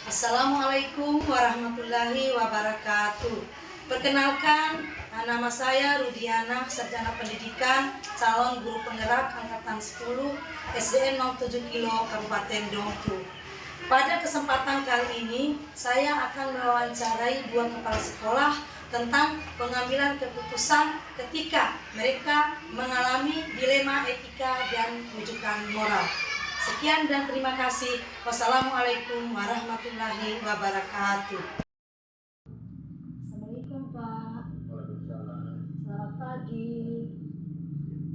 Assalamualaikum warahmatullahi wabarakatuh. Perkenalkan, nama saya Rudiana, Sarjana Pendidikan, calon guru penggerak angkatan 10 SDN 07 Kilo Kabupaten Dongku. Pada kesempatan kali ini, saya akan mewawancarai dua kepala sekolah tentang pengambilan keputusan ketika mereka mengalami dilema etika dan rujukan moral. Sekian dan terima kasih. Wassalamualaikum warahmatullahi wabarakatuh. Assalamualaikum Pak. Waalaikumsalam. Selamat pagi.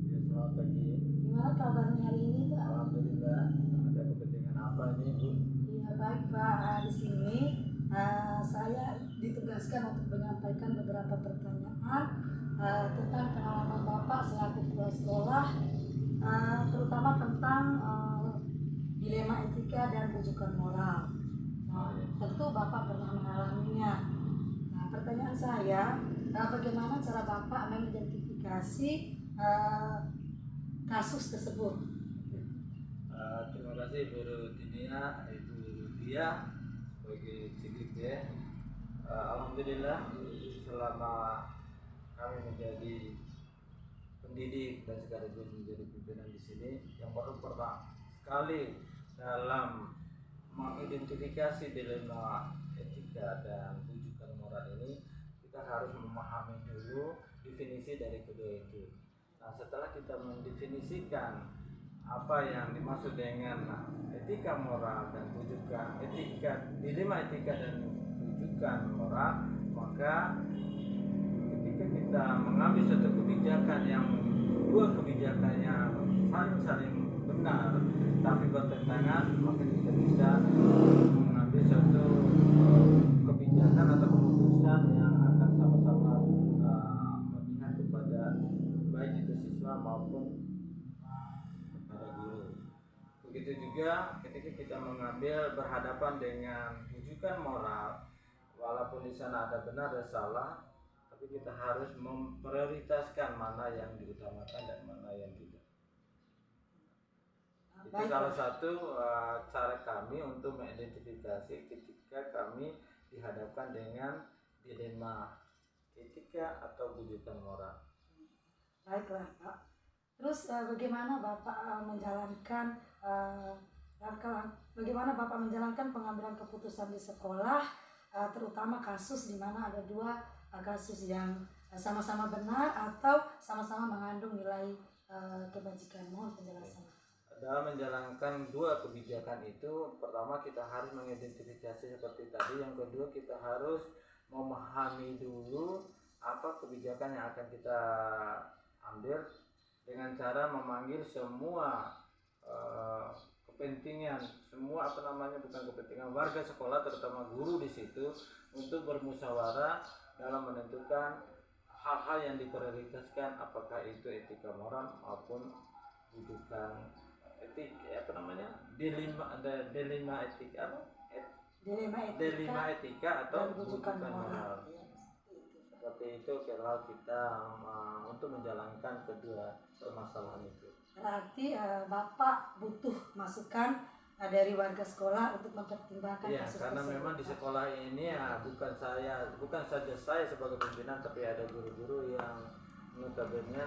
Ya, selamat pagi. Gimana kabarnya hari ini Pak? Alhamdulillah. Ada kepentingan apa ini, Bu? Iya baik Pak. Di sini saya ditugaskan untuk menyampaikan beberapa pertanyaan tentang pengalaman Bapak selaku kepala sekolah, terutama tentang dilema etika dan rujukan moral. Tentu Bapak pernah mengalaminya. Pertanyaan saya, bagaimana cara Bapak mengidentifikasi kasus tersebut? Terima kasih Bu Rudinia, Ibu Rudia sebagai cilik ya. Alhamdulillah selama kami menjadi pendidik dan sekaligus menjadi pimpinan di sini, yang pertama sekali dalam mengidentifikasi dilema etika dan rujukan moral ini, kita harus memahami dulu definisi dari kedua itu. Nah, setelah kita mendefinisikan apa yang dimaksud dengan etika moral dan rujukan etika, dilema etika dan rujukan moral, maka ketika kita mengambil suatu kebijakan yang dua kebijakannya saling benar tapi bertentangan, maka kita bisa mengambil suatu kebijakan atau keputusan yang akan sama-sama memihak kepada baik itu siswa maupun kepada guru. Begitu juga ketika kita mengambil berhadapan dengan rujukan moral, walaupun di sana ada benar dan salah, tapi kita harus memprioritaskan mana yang diutamakan dan mana yang tidak. Itu salah satu cara kami untuk mengidentifikasi ketika kami dihadapkan dengan dilema etika atau rujukan moral. Baiklah Pak. Terus bagaimana Bapak menjalankan bagaimana Bapak menjalankan pengambilan keputusan di sekolah, terutama kasus di mana ada dua kasus yang sama-sama benar atau sama-sama mengandung nilai kebajikan? Mohon penjelasan. Dalam menjalankan dua kebijakan itu, pertama kita harus mengidentifikasi seperti tadi, yang kedua kita harus memahami dulu apa kebijakan yang akan kita ambil dengan cara memanggil semua kepentingan, semua bukan kepentingan warga sekolah, terutama guru di situ, untuk bermusyawarah dalam menentukan hal-hal yang diprioritaskan, apakah itu etika moral maupun rujukan dilema etika atau rujukan moral. Seperti itu kalau kita untuk menjalankan kedua permasalahan itu. Berarti Bapak butuh masukan dari warga sekolah untuk mempertimbangkan kasus karena tersebut. memang di sekolah ini bukan saja saya sebagai pimpinan, tapi ada guru-guru yang notabene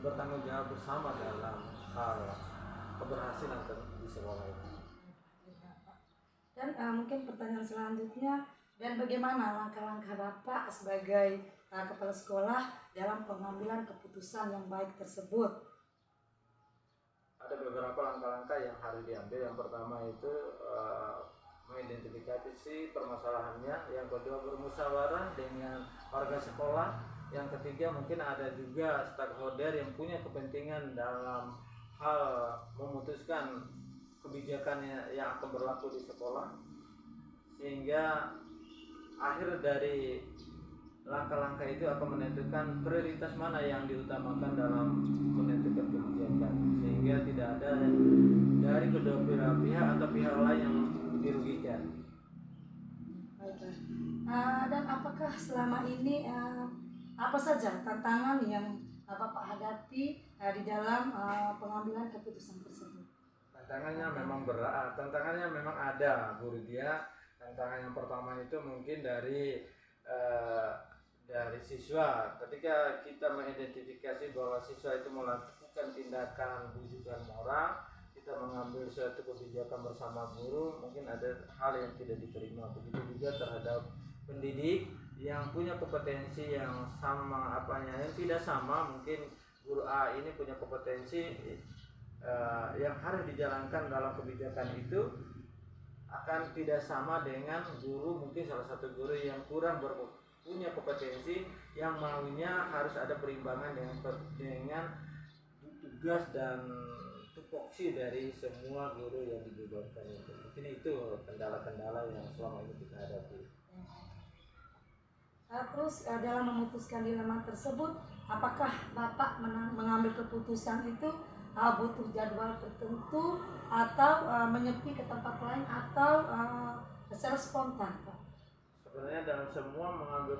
bertanggung jawab bersama dalam hal keberhasilan di sekolah ini. Dan mungkin pertanyaan selanjutnya, dan bagaimana langkah-langkah Bapak sebagai kepala sekolah dalam pengambilan keputusan yang baik tersebut? Ada beberapa langkah-langkah yang harus diambil. Yang pertama itu mengidentifikasi permasalahannya, yang kedua bermusyawarah dengan warga sekolah, yang ketiga mungkin ada juga stakeholder yang punya kepentingan dalam hal memutuskan kebijakan yang akan berlaku di sekolah, sehingga akhir dari langkah-langkah itu akan menentukan prioritas mana yang diutamakan dalam menentukan kebijakan, sehingga tidak ada dari kedua belah pihak atau pihak lain yang dirugikan. Baiklah. Dan apakah selama ini apa saja tantangan yang Bapak hadapi di dalam pengambilan keputusan tersebut? Tantangannya memang berat, tantangannya memang ada, Bu Rudia. Tantangan yang pertama itu mungkin dari siswa. Ketika kita mengidentifikasi bahwa siswa itu melakukan tindakan bujukan moral, kita mengambil suatu kebijakan bersama guru, mungkin ada hal yang tidak diterima. Begitu juga terhadap pendidik yang punya kompetensi yang sama, yang tidak sama. Mungkin guru A ini punya kompetensi yang harus dijalankan dalam kebijakan itu akan tidak sama dengan guru, mungkin salah satu guru yang kurang punya kompetensi, yang maunya harus ada perimbangan dengan tugas dan tupoksi dari semua guru yang dibebankan itu. Mungkin itu kendala-kendala yang selama ini kita hadapi. Terus dalam memutuskan dilema tersebut, apakah Bapak mengambil keputusan itu butuh jadwal tertentu atau menyepi ke tempat lain atau secara spontan, Pak? Sebenarnya dalam semua mengambil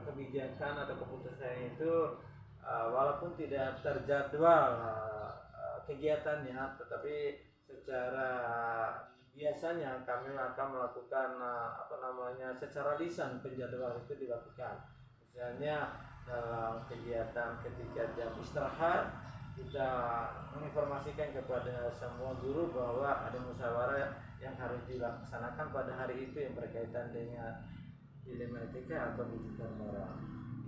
kebijakan atau keputusan itu walaupun tidak terjadwal kegiatannya, tetapi secara biasanya kami akan melakukan secara lisan penjadwal itu dilakukan. Misalnya dalam kegiatan ketika jam istirahat, kita menginformasikan kepada semua guru bahwa ada musyawarah yang harus dilaksanakan pada hari itu yang berkaitan dengan dilema etika atau bujukan moral.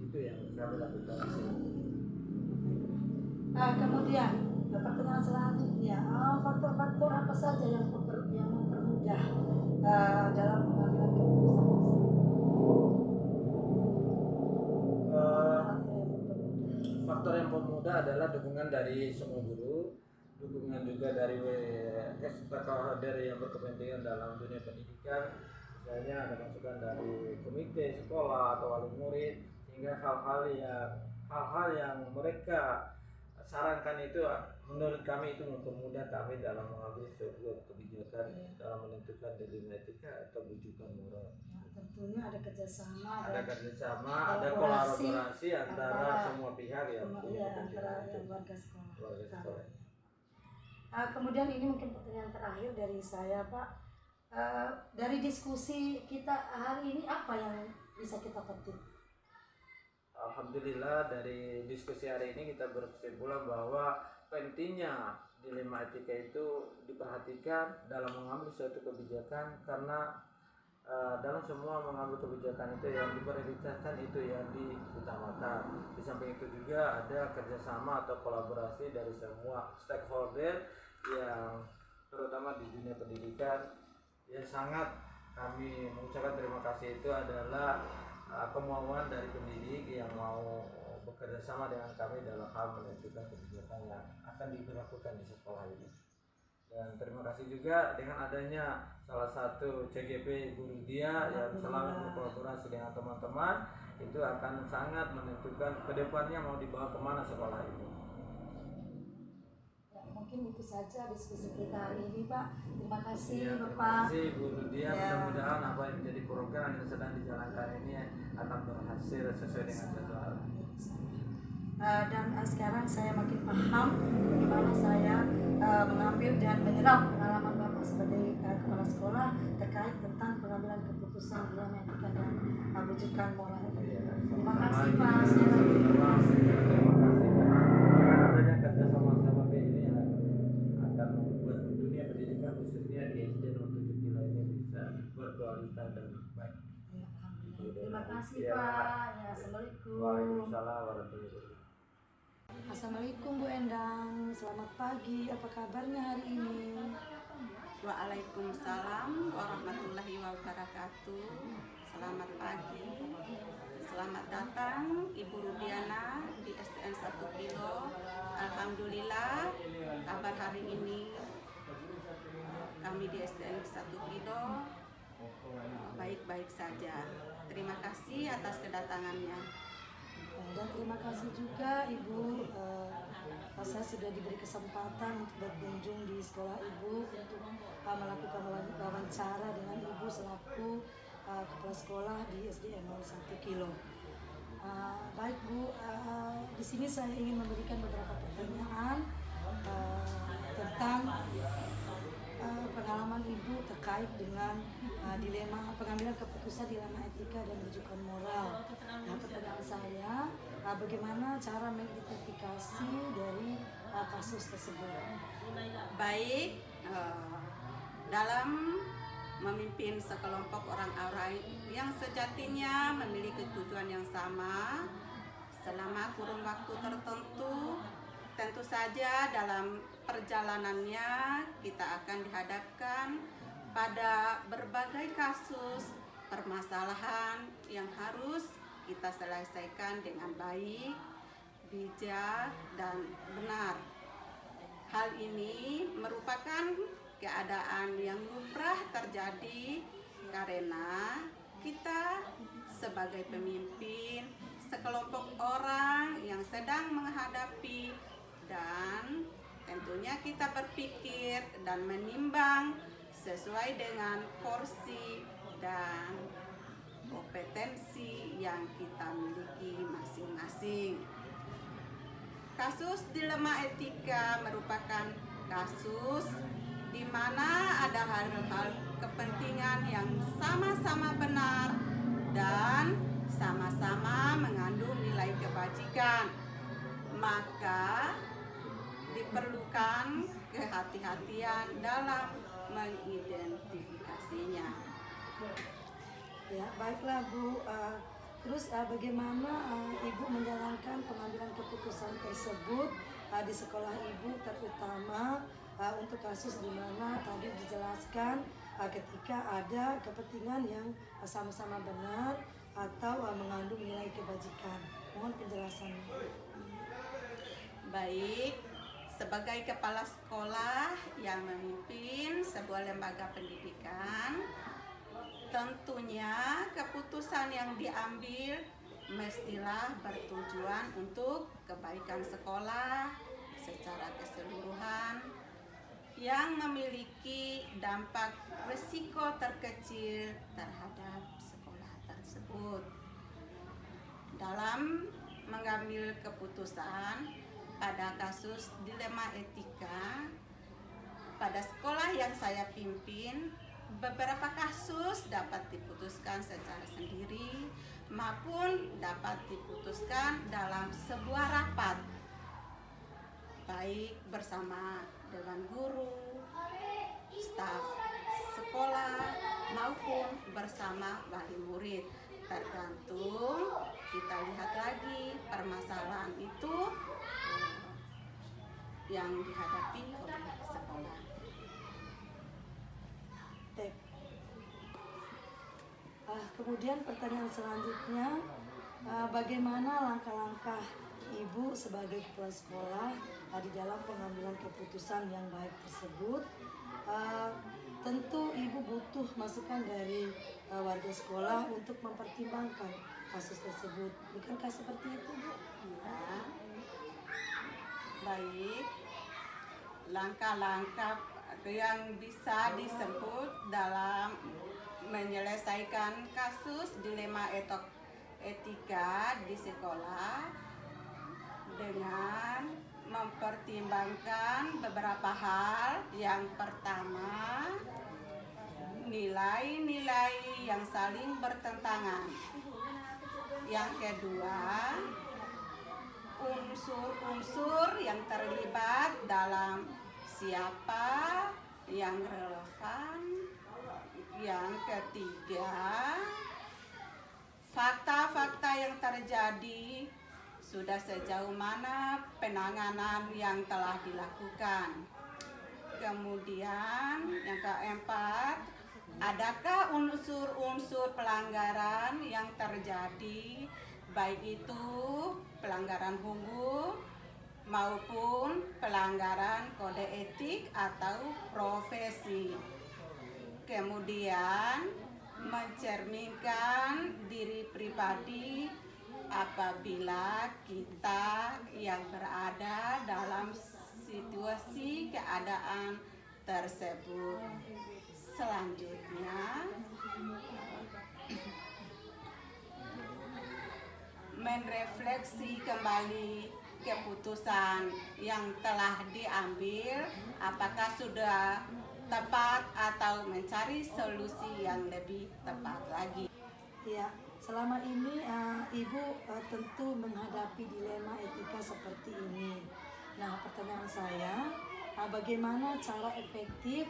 Itu yang kami lakukan. Kemudian pertanyaan selanjutnya, faktor-faktor apa saja yang mempermudah dalam pengambilan keputusan tersebut? Faktor yang mempermudah adalah dukungan dari semua guru, dukungan juga dari stakeholder yang berkepentingan dalam dunia pendidikan. Misalnya ada masukan dari komite sekolah atau wali murid, sehingga hal-hal yang mereka sarankan itu menurut kami itu mempermudah kami dalam mengambil sebuah kebijakan dalam menentukan dilema etika atau bujukan moral. Tentunya ada kerjasama, ada kolaborasi antara semua pihak yang antara warga sekolah. Kemudian ini mungkin pertanyaan terakhir dari saya, Pak. Dari diskusi kita hari ini apa yang bisa kita petik? Alhamdulillah dari diskusi hari ini kita berkesimpulan bahwa pentingnya dilema etika itu diperhatikan dalam mengambil suatu kebijakan, karena dalam semua mengambil kebijakan itu yang diprioritaskan itu yang diutamakan. Di samping itu juga ada kerjasama atau kolaborasi dari semua stakeholder yang terutama di dunia pendidikan. Yang sangat kami mengucapkan terima kasih itu adalah kemauan dari pendidik yang mau bekerja sama dengan kami dalam hal menentukan kebijakan yang akan diberlakukan di sekolah ini. Dan terima kasih juga dengan adanya salah satu CGP Guru Dia yang selalu berkolaborasi dengan teman-teman, itu akan sangat menentukan kedepannya mau dibawa kemana sekolah ini. Mungkin itu saja diskusi kita hari ini, Pak. Terima kasih, Bapak. Terima kasih Bu Rudia. Mudah-mudahan apa yang menjadi program yang sedang dijalankan ini akan berhasil sesuai dengan jadwal. Dan sekarang saya makin paham bagaimana saya mengambil dan menyerap pengalaman Bapak sebagai kepala sekolah terkait tentang pengambilan keputusan dalam etika dan bujukan moral. Terima kasih, Pak. Terima kasih. Adanya kerja sama-sama ini akan membuat dunia pendidikan khususnya di SD 07 Kilo ini bisa berkualitas dan baik. Terima kasih, Pak. Ya, assalamualaikum. Waalaikumsalam warahmatullahi wabarakatuh. Assalamualaikum Bu Endang, selamat pagi, apa kabarnya hari ini? Waalaikumsalam warahmatullahi wabarakatuh. Selamat pagi, selamat datang Ibu Rudiana di SDN 1 Kilo. Alhamdulillah kabar hari ini kami di SDN 1 Kilo baik-baik saja. Terima kasih atas kedatangannya. Dan terima kasih juga Ibu, saya sudah diberi kesempatan untuk berkunjung di sekolah Ibu untuk melakukan wawancara dengan Ibu selaku kepala sekolah di SDN 01 Kilo. Baik Bu, di sini saya ingin memberikan beberapa pertanyaan tentang pengalaman Ibu terkait terkait dengan dilema pengambilan keputusan dilema etika dan rujukan moral. Nah, pertanyaan saya, bagaimana cara mengidentifikasi dari kasus tersebut? Baik, dalam memimpin sekelompok orang-orang yang sejatinya memiliki tujuan yang sama selama kurun waktu tertentu, tentu saja dalam perjalanannya kita akan dihadapkan pada berbagai kasus permasalahan yang harus kita selesaikan dengan baik, bijak, dan benar. Hal ini merupakan keadaan yang lumrah terjadi karena kita sebagai pemimpin sekelompok orang yang sedang menghadapi, dan tentunya kita berpikir dan menimbang sesuai dengan porsi dan kompetensi yang kita miliki masing-masing. Kasus dilema etika merupakan kasus di mana ada hal-hal kepentingan yang sama-sama benar dan sama-sama mengandung nilai kebajikan. Maka diperlukan kehati-hatian dalam mengidentifikasinya. Ya, baiklah Bu. Terus bagaimana Ibu menjalankan pengambilan keputusan tersebut di sekolah Ibu, terutama untuk kasus di mana tadi dijelaskan ketika ada kepentingan yang sama-sama benar atau mengandung nilai kebajikan. Mohon penjelasannya. Baik, sebagai kepala sekolah yang memimpin sebuah lembaga pendidikan, tentunya keputusan yang diambil mestilah bertujuan untuk kebaikan sekolah secara keseluruhan yang memiliki dampak risiko terkecil terhadap sekolah tersebut. Dalam mengambil keputusan pada kasus dilema etika pada sekolah yang saya pimpin, beberapa kasus dapat diputuskan secara sendiri maupun dapat diputuskan dalam sebuah rapat, baik bersama dengan guru, staf sekolah maupun bersama wali murid. Tergantung kita lihat lagi permasalahan itu yang dihadapi oleh sekolah. Kemudian pertanyaan selanjutnya, bagaimana langkah-langkah Ibu sebagai kepala sekolah di dalam pengambilan keputusan yang baik tersebut? Tentu Ibu butuh masukan dari warga sekolah untuk mempertimbangkan kasus tersebut. Bukankah seperti itu, Bu? Ya. Baik, langkah-langkah yang bisa disebut dalam menyelesaikan kasus dilema etika di sekolah dengan mempertimbangkan beberapa hal. Yang pertama, nilai-nilai yang saling bertentangan. Yang kedua, unsur-unsur yang terlibat dalam siapa yang relevan. Yang ketiga, fakta-fakta yang terjadi, sudah sejauh mana penanganan yang telah dilakukan. Kemudian yang keempat, adakah unsur-unsur pelanggaran yang terjadi, baik itu pelanggaran hukum maupun pelanggaran kode etik atau profesi. Kemudian mencerminkan diri pribadi apabila kita yang berada dalam situasi keadaan tersebut. Selanjutnya, merefleksi kembali keputusan yang telah diambil, apakah sudah tepat atau mencari solusi yang lebih tepat lagi. Ya, selama ini Ibu tentu menghadapi dilema etika seperti ini. Nah, pertanyaan saya, bagaimana cara efektif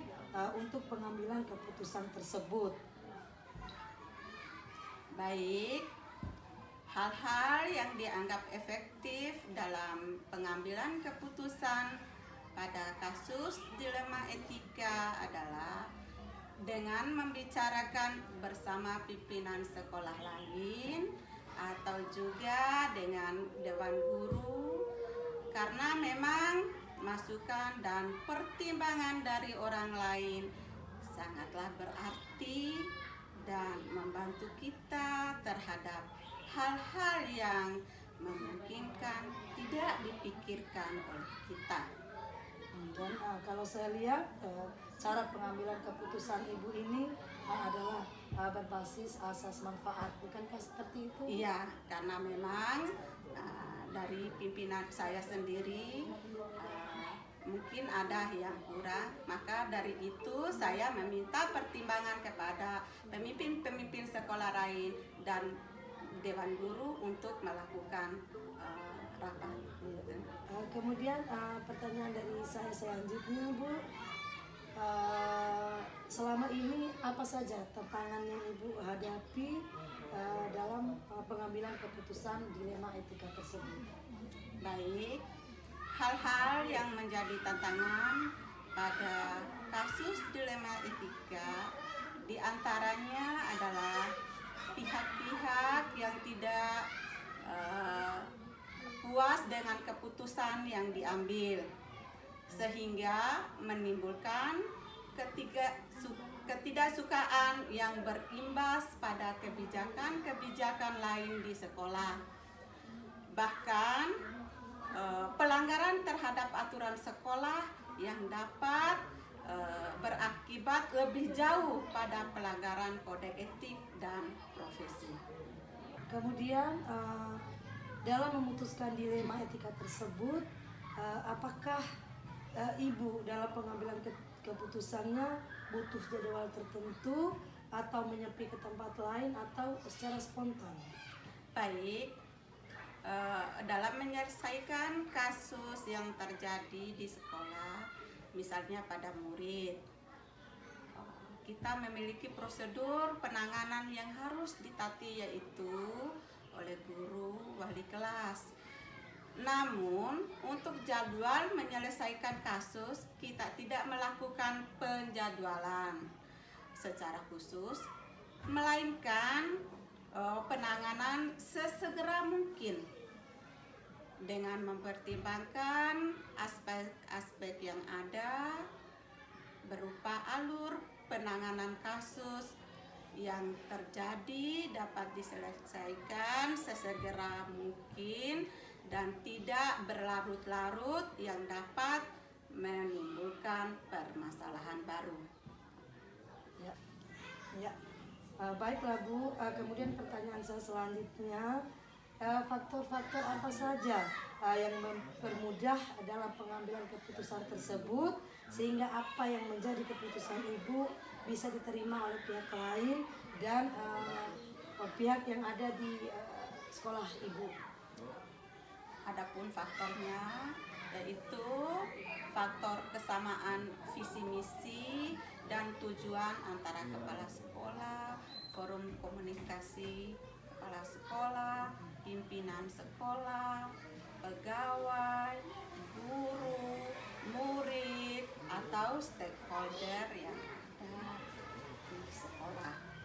untuk pengambilan keputusan tersebut? Baik, hal-hal yang dianggap efektif dalam pengambilan keputusan pada kasus dilema etika adalah dengan membicarakan bersama pimpinan sekolah lain atau juga dengan dewan guru, karena memang masukan dan pertimbangan dari orang lain sangatlah berarti dan membantu kita terhadap hal-hal yang memungkinkan tidak dipikirkan oleh kita. Dan kalau saya lihat cara pengambilan keputusan Ibu ini adalah berbasis asas manfaat, bukankah seperti itu? Iya, karena memang dari pimpinan saya sendiri mungkin ada yang kurang, maka dari itu saya meminta pertimbangan kepada pemimpin-pemimpin sekolah lain dan dewan guru untuk melakukan rapat. Kemudian pertanyaan dari saya selanjutnya, Bu, selama ini apa saja tantangan yang Ibu hadapi dalam pengambilan keputusan dilema etika tersebut? Baik, hal-hal yang menjadi tantangan pada kasus dilema etika diantaranya adalah pihak-pihak yang tidak puas dengan keputusan yang diambil, sehingga menimbulkan ketidaksukaan yang berimbas pada kebijakan-kebijakan lain di sekolah. Bahkan pelanggaran terhadap aturan sekolah yang dapat berakibat lebih jauh pada pelanggaran kode etik dan profesi. Kemudian dalam memutuskan dilema etika tersebut, apakah Ibu dalam pengambilan keputusannya butuh jadwal tertentu atau menyepi ke tempat lain atau secara spontan? Baik, dalam menyelesaikan kasus yang terjadi di sekolah, misalnya pada murid, kita memiliki prosedur penanganan yang harus ditati, yaitu oleh guru wali kelas. Namun untuk jadwal menyelesaikan kasus, kita tidak melakukan penjadwalan secara khusus, melainkan penanganan sesegera mungkin dengan mempertimbangkan aspek-aspek yang ada berupa alur penanganan kasus yang terjadi dapat diselesaikan sesegera mungkin dan tidak berlarut-larut yang dapat menimbulkan permasalahan baru. Ya. Baiklah Bu, kemudian pertanyaan saya selanjutnya, faktor-faktor apa saja yang mempermudah dalam pengambilan keputusan tersebut sehingga apa yang menjadi keputusan Ibu bisa diterima oleh pihak lain dan pihak yang ada di sekolah Ibu? Adapun faktornya yaitu faktor kesamaan visi misi dan tujuan antara kepala sekolah, forum komunikasi kepala sekolah, pimpinan sekolah, pegawai, guru, murid, atau stakeholder yang ada di sekolah.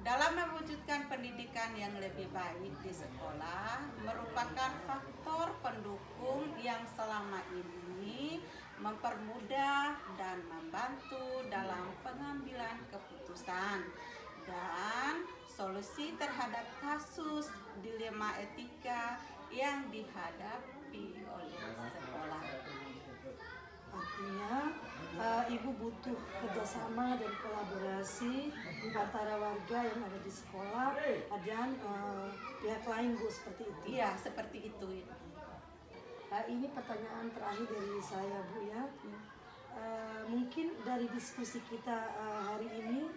Dalam mewujudkan pendidikan yang lebih baik di sekolah merupakan faktor pendukung yang selama ini mempermudah dan membantu dalam pengambilan keputusan dan solusi terhadap kasus dilema etika yang dihadapi oleh sekolah. Artinya Ibu butuh kerjasama dan kolaborasi antara warga yang ada di sekolah dan pihak lain, Bu, seperti itu? Iya, seperti itu. Ini pertanyaan terakhir dari saya, Bu, ya. mungkin dari diskusi kita hari ini,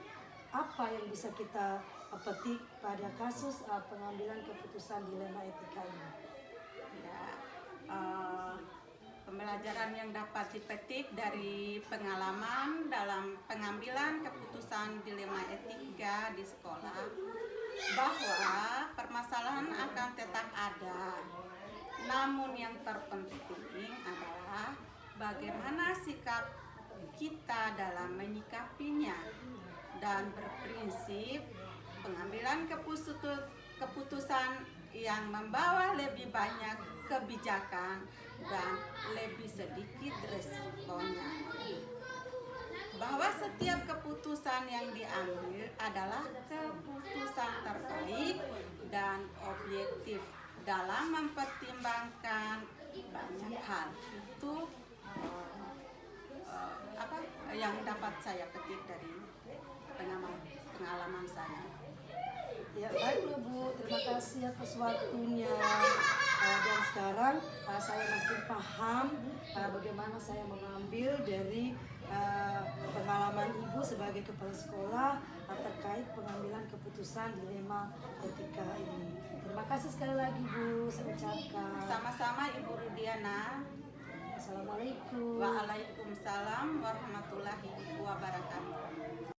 apa yang bisa kita petik pada kasus pengambilan keputusan dilema etika ini? Ya, pembelajaran yang dapat dipetik dari pengalaman dalam pengambilan keputusan dilema etika di sekolah, bahwa permasalahan akan tetap ada. Namun yang terpenting adalah bagaimana sikap kita dalam menyikapinya, dan berprinsip pengambilan keputusan yang membawa lebih banyak kebijakan dan lebih sedikit resikonya. Bahwa setiap keputusan yang diambil adalah keputusan terbaik dan objektif dalam mempertimbangkan banyak hal. Itu apa yang dapat saya petik dari pengalaman saya. Ya, baiklah Bu, terima kasih atas waktunya. Dan sekarang saya makin paham bagaimana saya mengambil dari pengalaman Ibu sebagai kepala sekolah terkait pengambilan keputusan dilema etika ini. Terima kasih sekali lagi Bu, saya ucapkan. Sama-sama Ibu Rudiana. Assalamualaikum. Waalaikumsalam warahmatullahi wabarakatuh.